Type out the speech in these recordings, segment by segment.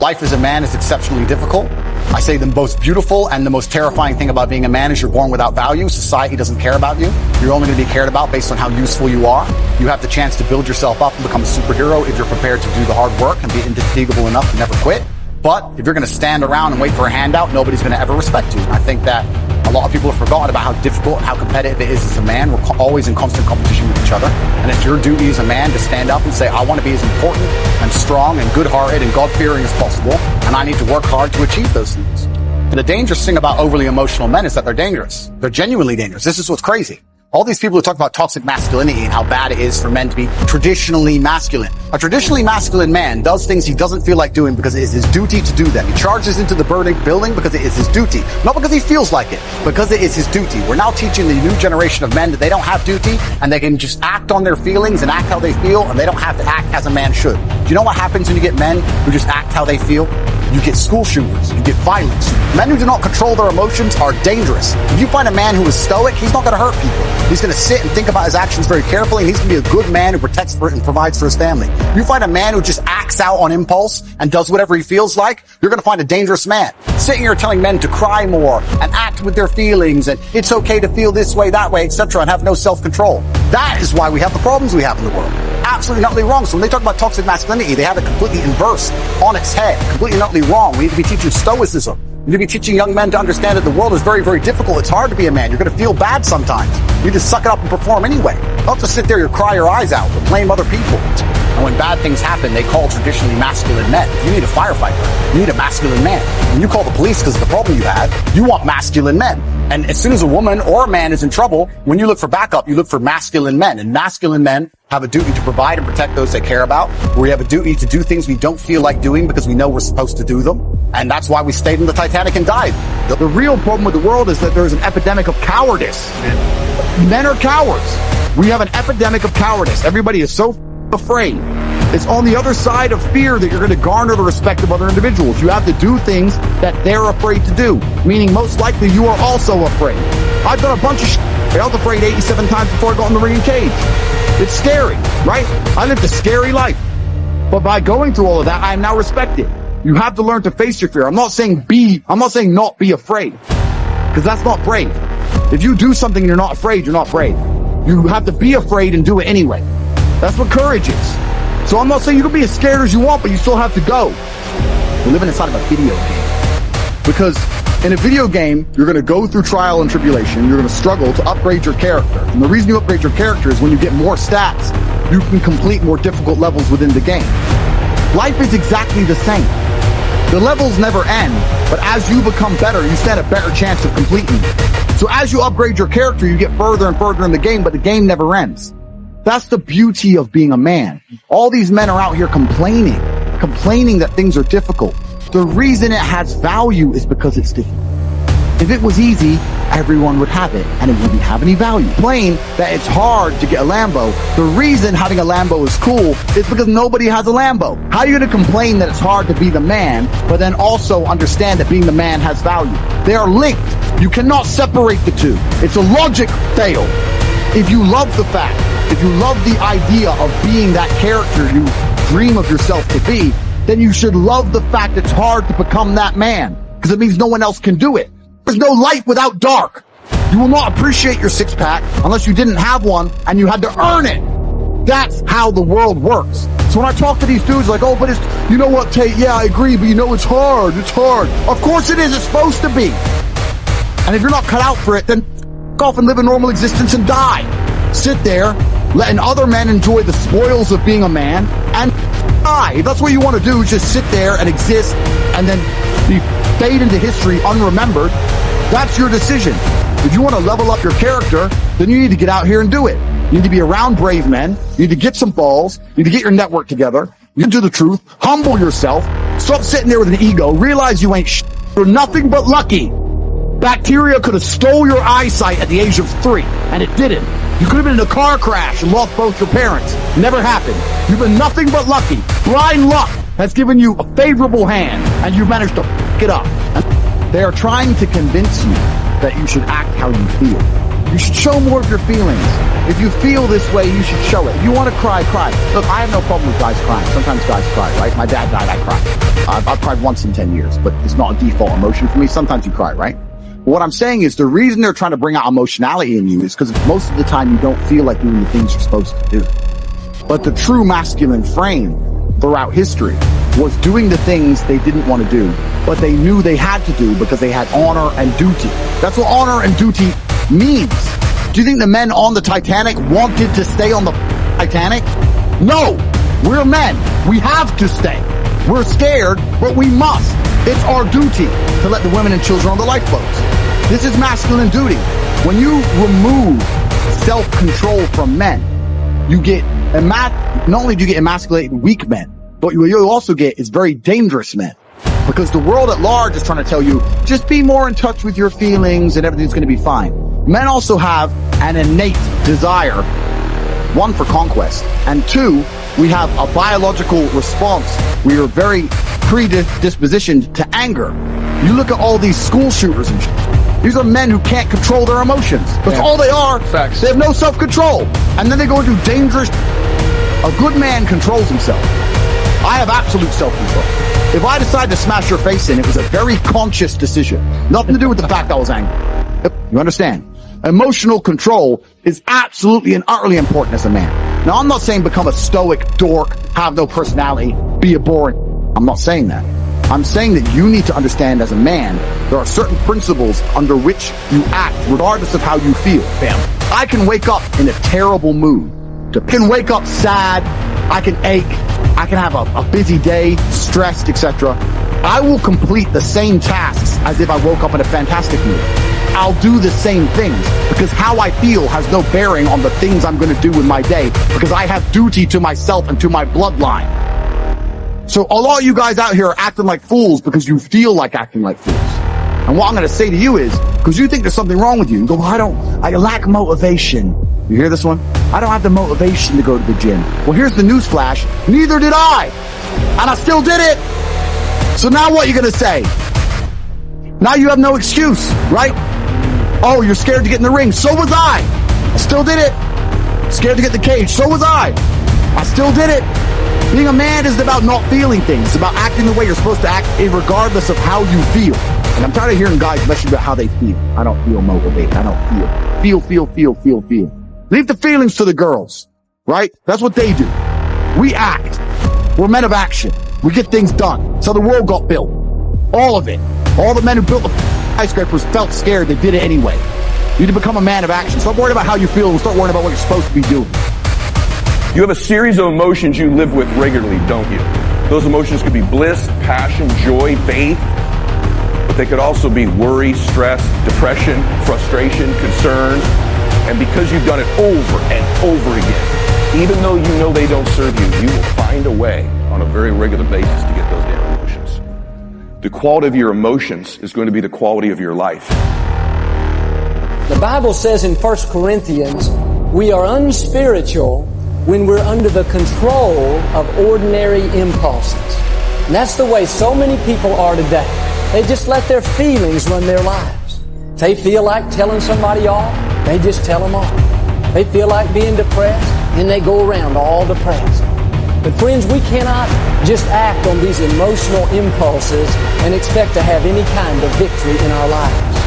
Life as a man is exceptionally difficult. I say the most beautiful and the most terrifying thing about being a man is you're born without value. Society doesn't care about you. You're only going to be cared about based on how useful you are. You have the chance to build yourself up and become a superhero if you're prepared to do the hard work and be indefatigable enough to never quit. But if you're going to stand around and wait for a handout, nobody's going to ever respect you. And I think that a lot of people have forgotten about how difficult and how competitive it is as a man. We're always in constant competition with each other. And it's your duty as a man to stand up and say, I want to be as important and strong and good-hearted and God-fearing as possible, and I need to work hard to achieve those things. And the dangerous thing about overly emotional men is that they're dangerous. They're genuinely dangerous. This is what's crazy. All these people who talk about toxic masculinity and how bad it is for men to be traditionally masculine. A traditionally masculine man does things he doesn't feel like doing because it is his duty to do them. He charges into the burning building because it is his duty. Not because he feels like it, because it is his duty. We're now teaching the new generation of men that they don't have duty and they can just act on their feelings and act how they feel, and they don't have to act as a man should. Do you know what happens when you get men who just act how they feel? You get school shooters, you get violence. Men who do not control their emotions are dangerous. If you find a man who is stoic, he's not going to hurt people. He's going to sit and think about his actions very carefully, and he's going to be a good man who protects and provides for his family. If you find a man who just acts out on impulse and does whatever he feels like, you're going to find a dangerous man. Sitting here telling men to cry more and act with their feelings and it's okay to feel this way, that way, etc., and have no self-control. That is why we have the problems we have in the world. Absolutely not wrong. So when they talk about toxic masculinity, they have it completely inverse, on its head, completely not wrong. We need to be teaching stoicism. We need to be teaching young men to understand that the world is very, very difficult. It's hard to be a man. You're going to feel bad sometimes. You need to suck it up and perform anyway. Not just sit there and cry your eyes out, but blame other people. And when bad things happen, they call traditionally masculine men. You need a firefighter. You need a masculine man. When you call the police because of the problem you had, you want masculine men. And as soon as a woman or a man is in trouble, when you look for backup, you look for masculine men. And masculine men have a duty to provide and protect those they care about. We have a duty to do things we don't feel like doing because we know we're supposed to do them. And that's why we stayed in the Titanic and died. The real problem with the world is that there's an epidemic of cowardice. Men are cowards. We have an epidemic of cowardice. Everybody is so afraid. It's on the other side of fear that you're going to garner the respect of other individuals. You have to do things that they're afraid to do, meaning most likely you are also afraid. I've done a bunch of shit. I was afraid 87 times before I got in the ringing cage. It's scary, right? I lived a scary life. But by going through all of that, I am now respected. You have to learn to face your fear. I'm not saying not be afraid, because that's not brave. If you do something and you're not afraid, you're not brave. You have to be afraid and do it anyway. That's what courage is. So I'm not saying you can be as scared as you want, but you still have to go. We're living inside of a video game. Because in a video game, you're going to go through trial and tribulation. You're going to struggle to upgrade your character. And the reason you upgrade your character is when you get more stats, you can complete more difficult levels within the game. Life is exactly the same. The levels never end, but as you become better, you stand a better chance of completing it. So as you upgrade your character, you get further and further in the game, but the game never ends. That's the beauty of being a man. All these men are out here complaining that things are difficult. The reason it has value is because it's difficult. If it was easy, everyone would have it, and it wouldn't have any value. Complain that it's hard to get a Lambo. The reason having a Lambo is cool is because nobody has a Lambo. How are you going to complain that it's hard to be the man, but then also understand that being the man has value? They are linked. You cannot separate the two. It's a logic fail. If you love the fact, if you love the idea of being that character you dream of yourself to be, then you should love the fact it's hard to become that man, because it means no one else can do it. There's no light without dark. You will not appreciate your six-pack unless you didn't have one and you had to earn it. That's how the world works. So when I talk to these dudes like, oh, but it's, you know what, Tate, yeah, I agree, but you know it's hard. It's hard. Of course it is. It's supposed to be. And if you're not cut out for it, then go off and live a normal existence and die. Sit there, letting other men enjoy the spoils of being a man, and die. If that's what you want to do, just sit there and exist and then fade into history unremembered. That's your decision. If you want to level up your character, then you need to get out here and do it. You need to be around brave men. You need to get some balls. You need to get your network together. You need to do the truth. Humble yourself. Stop sitting there with an ego. Realize you ain't you're nothing but lucky. Bacteria could have stole your eyesight at the age of 3, and it didn't. You could have been in a car crash and lost both your parents. Never happened. You've been nothing but lucky. Blind luck has given you a favorable hand, and you've managed to f*** it up. And they are trying to convince you that you should act how you feel. You should show more of your feelings. If you feel this way, you should show it. If you want to cry, cry. Look, I have no problem with guys crying. Sometimes guys cry, right? My dad died, I cry. I've cried once in 10 years, but it's not a default emotion for me. Sometimes you cry, right? What I'm saying is the reason they're trying to bring out emotionality in you is because most of the time you don't feel like doing the things you're supposed to do. But the true masculine frame throughout history was doing the things they didn't want to do, but they knew they had to do because they had honor and duty. That's what honor and duty means. Do you think the men on the Titanic wanted to stay on the Titanic? No, we're men. We have to stay. We're scared, but we must. It's our duty to let the women and children on the lifeboats. This is masculine duty. When you remove self-control from men, you get not only do you get emasculated weak men, but what you also get is very dangerous men. Because the world at large is trying to tell you, just be more in touch with your feelings and everything's going to be fine. Men also have an innate desire, one, for conquest, and two, we have a biological response. We are very predispositioned to anger. You look at all these school shooters and these are men who can't control their emotions. That's all they are. Facts. They have no self-control. And then they go and do dangerous. A good man controls himself. I have absolute self-control. If I decide to smash your face in, it was a very conscious decision. Nothing to do with the fact I was angry. You understand? Emotional control is absolutely and utterly important as a man. Now, I'm not saying become a stoic dork, have no personality, be a boring. I'm not saying that. I'm saying that you need to understand as a man, there are certain principles under which you act regardless of how you feel. Bam. I can wake up in a terrible mood. I can wake up sad. I can ache. I can have a busy day, stressed, etc. I will complete the same tasks as if I woke up in a fantastic mood. I'll do the same things because how I feel has no bearing on the things I'm going to do in my day because I have duty to myself and to my bloodline. So a lot of you guys out here are acting like fools because you feel like acting like fools. And what I'm going to say to you is, because you think there's something wrong with you, you go, well, I lack motivation. You hear this one? I don't have the motivation to go to the gym. Well, here's the news flash. Neither did I. And I still did it. So now what are you going to say? Now you have no excuse, right? Oh, you're scared to get in the ring. So was I. I still did it. Scared to get in the cage. So was I. I still did it. Being a man isn't about not feeling things. It's about acting the way you're supposed to act regardless of how you feel. And I'm tired of hearing guys message about how they feel. I don't feel motivated. I don't feel. Leave the feelings to the girls, right? That's what they do. We act. We're men of action. We get things done. So the world got built. All of it. All the men who built the skyscrapers felt scared. They did it anyway. You need to become a man of action. Stop worrying about how you feel and start worrying about what you're supposed to be doing. You have a series of emotions you live with regularly, don't you? Those emotions could be bliss, passion, joy, faith, but they could also be worry, stress, depression, frustration, concern. And because you've done it over and over again, even though you know they don't serve you, you will find a way on a very regular basis to get those damn emotions. The quality of your emotions is going to be the quality of your life. The Bible says in 1 Corinthians, we are unspiritual when we're under the control of ordinary impulses. And that's the way so many people are today. They just let their feelings run their lives. If they feel like telling somebody off, they just tell them off. They feel like being depressed, and they go around all depressed. But friends, we cannot just act on these emotional impulses and expect to have any kind of victory in our lives.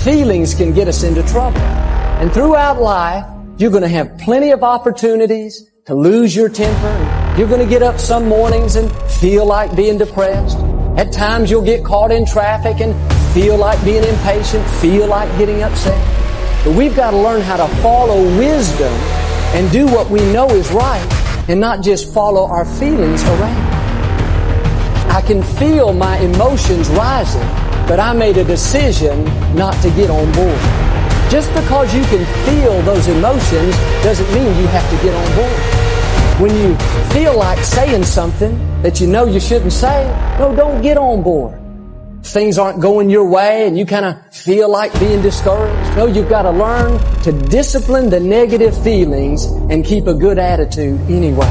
Feelings can get us into trouble. And throughout life, you're going to have plenty of opportunities to lose your temper. You're going to get up some mornings and feel like being depressed. At times you'll get caught in traffic and feel like being impatient, feel like getting upset. But we've got to learn how to follow wisdom and do what we know is right and not just follow our feelings around. I can feel my emotions rising, but I made a decision not to get on board. Just because you can feel those emotions doesn't mean you have to get on board. When you feel like saying something that you know you shouldn't say, no, don't get on board. If things aren't going your way and you kind of feel like being discouraged, no, you've got to learn to discipline the negative feelings and keep a good attitude anyway.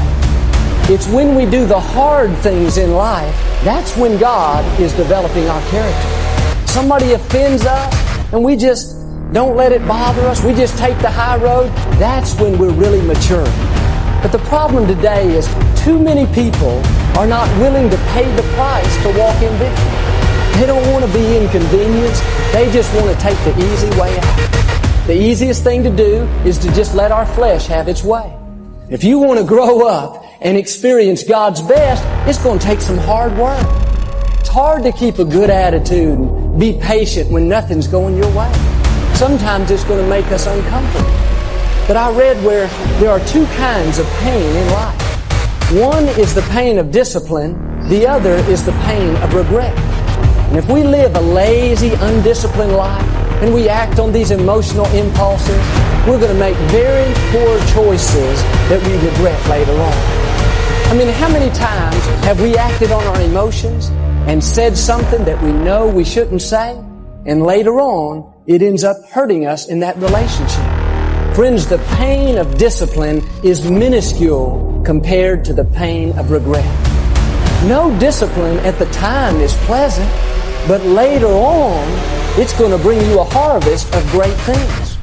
It's when we do the hard things in life, that's when God is developing our character. Somebody offends us and we just don't let it bother us, we just take the high road, that's when we're really mature. But the problem today is too many people are not willing to pay the price to walk in victory. They don't want to be inconvenienced. They just want to take the easy way out. The easiest thing to do is to just let our flesh have its way. If you want to grow up and experience God's best, it's going to take some hard work. It's hard to keep a good attitude and be patient when nothing's going your way. Sometimes it's going to make us uncomfortable. But I read where there are two kinds of pain in life. One is the pain of discipline. The other is the pain of regret. And if we live a lazy, undisciplined life and we act on these emotional impulses, we're going to make very poor choices that we regret later on. I mean, how many times have we acted on our emotions and said something that we know we shouldn't say, and later on it ends up hurting us in that relationship? Friends, the pain of discipline is minuscule compared to the pain of regret. No discipline at the time is pleasant, but later on, it's going to bring you a harvest of great things.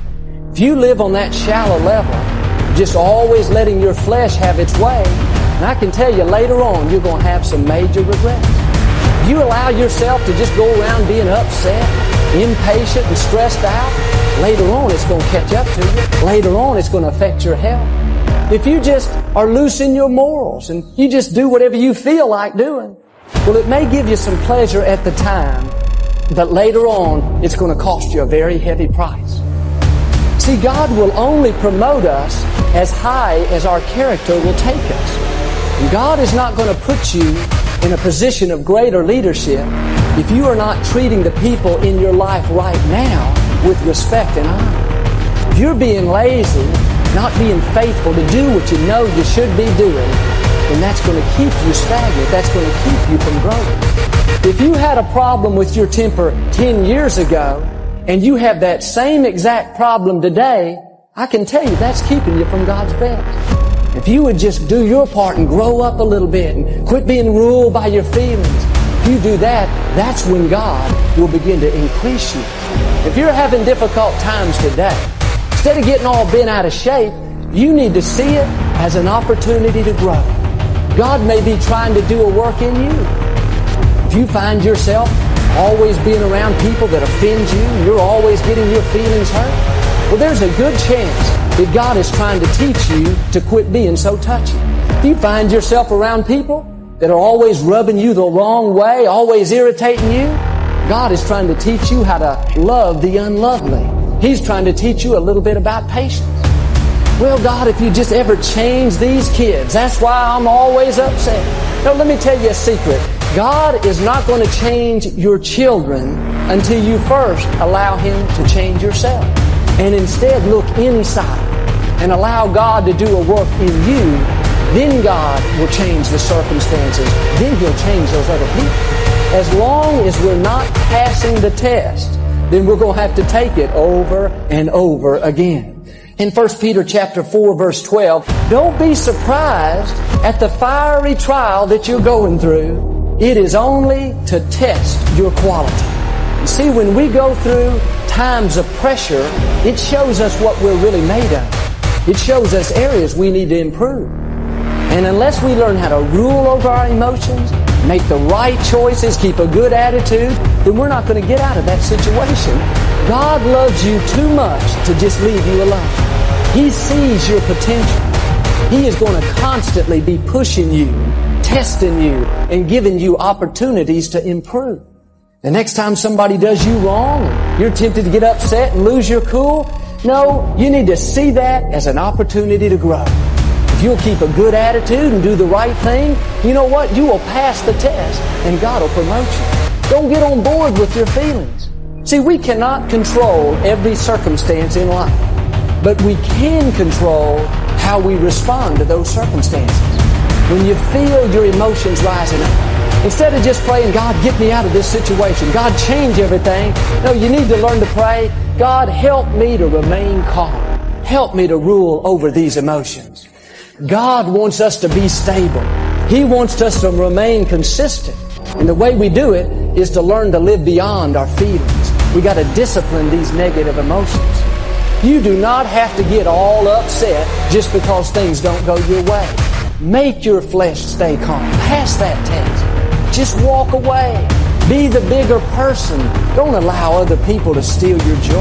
If you live on that shallow level, just always letting your flesh have its way, and I can tell you later on, you're going to have some major regrets. If you allow yourself to just go around being upset, impatient, and stressed out, later on it's going to catch up to you. Later on it's going to affect your health. If you just are loose in your morals and you just do whatever you feel like doing, well, it may give you some pleasure at the time, but later on it's going to cost you a very heavy price. See, God will only promote us as high as our character will take us. And God is not going to put you in a position of greater leadership if you are not treating the people in your life right now with respect and honor. If you're being lazy, not being faithful to do what you know you should be doing, then that's going to keep you stagnant. That's going to keep you from growing. If you had a problem with your temper 10 years ago, and you have that same exact problem today, I can tell you that's keeping you from God's best. If you would just do your part and grow up a little bit and quit being ruled by your feelings, if you do that, that's when God will begin to increase you. If you're having difficult times today, instead of getting all bent out of shape, you need to see it as an opportunity to grow. God may be trying to do a work in you. If you find yourself always being around people that offend you, you're always getting your feelings hurt, well, there's a good chance that God is trying to teach you to quit being so touchy. If you find yourself around people that are always rubbing you the wrong way, always irritating you, God is trying to teach you how to love the unlovely. He's trying to teach you a little bit about patience. Well, God, if you just ever change these kids, that's why I'm always upset. No, let me tell you a secret. God is not going to change your children until you first allow Him to change yourself. And instead look inside and allow God to do a work in you. Then God will change the circumstances. Then He'll change those other people. As long as we're not passing the test, then we're going to have to take it over and over again. In 1 Peter chapter 4, verse 12, don't be surprised at the fiery trial that you're going through. It is only to test your quality. You see, when we go through times of pressure, it shows us what we're really made of. It shows us areas we need to improve. And unless we learn how to rule over our emotions, make the right choices, keep a good attitude, then we're not going to get out of that situation. God loves you too much to just leave you alone. He sees your potential. He is going to constantly be pushing you, testing you, and giving you opportunities to improve. The next time somebody does you wrong, you're tempted to get upset and lose your cool. No, you need to see that as an opportunity to grow. If you'll keep a good attitude and do the right thing, you know what? You will pass the test and God will promote you. Don't get on board with your feelings. See, we cannot control every circumstance in life, but we can control how we respond to those circumstances. When you feel your emotions rising up, instead of just praying, God, get me out of this situation, God, change everything, no, you need to learn to pray, God, help me to remain calm. Help me to rule over these emotions. God wants us to be stable. He wants us to remain consistent. And the way we do it is to learn to live beyond our feelings. We got to discipline these negative emotions. You do not have to get all upset just because things don't go your way. Make your flesh stay calm. Pass that test. Just walk away. Be the bigger person. Don't allow other people to steal your joy.